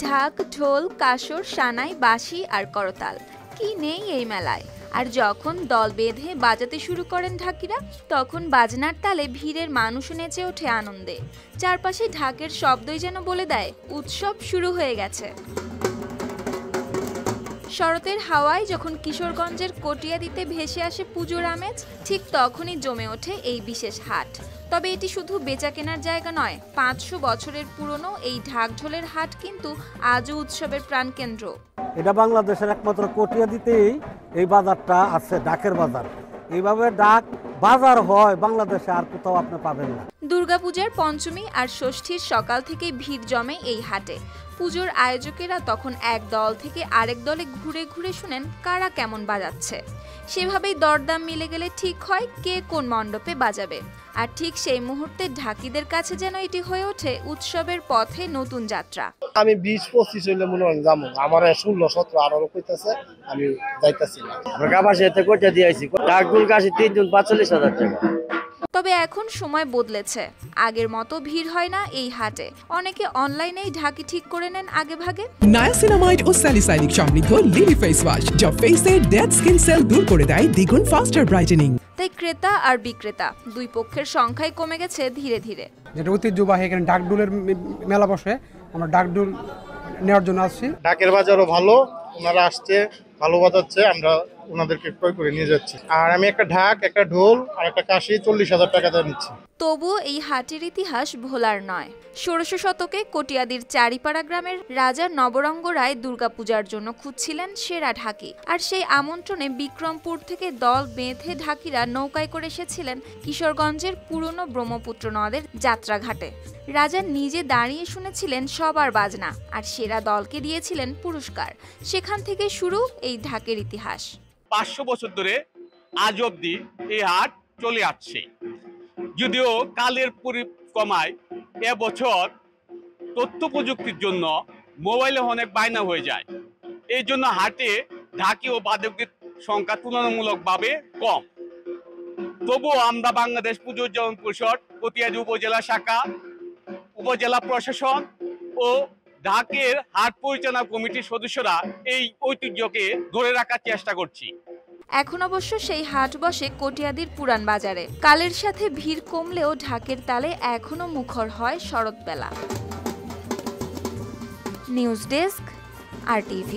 ঢাক, ঢোল, কাসর, সানাই, বাঁশি আর করতাল কি নেই এই মেলায়। আর যখন দল বেঁধে বাজাতে শুরু করেন ঢাকিরা, তখন বাজনার তালে ভিড়ের মানুষও নেচে ওঠে আনন্দে। চারপাশে ঢাকের শব্দই যেন বলে দেয় উৎসব শুরু হয়ে গেছে। শরতের হাওয়ায় যখন কিশোরগঞ্জের কটিয়াদীতে ভেসে আসে পুজোর আমেজ, ঠিক তখনই জমে ওঠে এই বিশেষ হাট। তবে এটি শুধু বেচা কেনার জায়গা নয়, 500 বছরের পুরনো এই ঢাকঢোলের হাট কিন্তু আজও উৎসবের প্রাণকেন্দ্র। এটা বাংলাদেশের একমাত্র কটিয়াদীতেই এই বাজারটা আছে, ডাকের বাজার। এইভাবে ডাক বাজার হয় বাংলাদেশে আর কোথাও আপনি পাবেন না। দুর্গাপূজার পঞ্চমী আর ষষ্ঠীর সকাল থেকে ভিড় জমে এই হাটে। পুজোর আয়োজকেরা তখন এক দল থেকে আরেক দলে ঘুরে ঘুরে শুনেন কারা কেমন বাজাচ্ছে। সেভাবেই দরদাম মিলে গেলে ঠিক হয় কে কোন মণ্ডপে বাজাবে। আর ঠিক সেই মুহূর্তে ঢাকিদের কাছে যেন এটি হয়ে ওঠে উৎসবের পথে নতুন যাত্রা। আমি 20-25 হইলে মনে হয় যাবো, আমার 16-17-18 কইতাছে, আমি যাইতাছি না। ঢাকাবাসী এতে কইটা দিয়েছি, ডাকগুল কাছে 3 জন 45,000 টাকা। তবে এখন সময় বদলেছে, আগের মতো ভিড় হয় না এই হাটে। অনেকে অনলাইনেই ঢাকি ঠিক করে নেন আগে ভাগে। নায়াসিনামাইড ও স্যালিসাইলিক সমৃদ্ধ লিলি ফেস ওয়াশ, যা ফেসের ডেড স্কিন সেল দূর করে দেয় দ্বিগুণ ফাস্টার ব্রাইটেনিং। তাই ক্রেতা আর বিক্রেতা দুই পক্ষের সংখ্যাই কমে গেছে ধীরে ধীরে। যেটা ঐতিহ্যবাহী, এখানে ডাকডুলের মেলা বসে, আমরা ডাকডুল নেওয়ার জন্য আসছি। ডাকের বাজারও ভালো, ওনারা আসছে ভালো বাজাচ্ছে, আমরা ওনাদেরকে ক্রয় করে নিয়ে যাচ্ছি। আর আমি একটা ঢাক, একটা ঢোল আর একটা কাশি 40,000 টাকা দিয়ে নিচ্ছি। তবুও এই হাটের ইতিহাস ভোলার নয়। 1600 শতকে কটিয়াদীর চারিপাড়া গ্রামের রাজা নবরঙ্গ রায় দুর্গাপূজার জন্য খুঁজছিলেন সেরা ঢাকি। আর সেই আমন্ত্রণে বিক্রমপুর থেকে দল বেঁধে ঢাকিরা নৌকায় করে এসেছিলেন কিশোরগঞ্জের পুরনো ব্রহ্মপুত্র নদের যাত্রাঘাটে। রাজা নিজে দাঁড়িয়ে শুনেছিলেন সবার বাজনা, আর সেরা দলকে দিয়েছিলেন পুরস্কার। সেখান থেকে শুরু এই ঢাকের ইতিহাস। 500 বছর ধরে আজ অব্দি এই হাট চলে আসছে। যদিও কালের পরিক্রমায় এবছর তথ্য প্রযুক্তির জন্য মোবাইলে অনেক বায়না হয়ে যায়, এই জন্য হাটে ঢাকি ও বাদকের সংখ্যা তুলনামূলকভাবে কম। তবুও আমরা বাংলাদেশ পুজো উদযাপন পরিষদ, কটিয়াদী উপজেলা শাখা, উপজেলা প্রশাসন ও ঢাকের হাট পরিচালনা কমিটির সদস্যরা এই ঐতিহ্যকে ধরে রাখার চেষ্টা করছি। এখন অবশ্য সেই হাট বসে কটিয়াদীর পুরান বাজারে। কালের সাথে ভিড় কমলেও ঢাকের তালে এখনো মুখর হয় শরৎবেলা। News desk, RTV।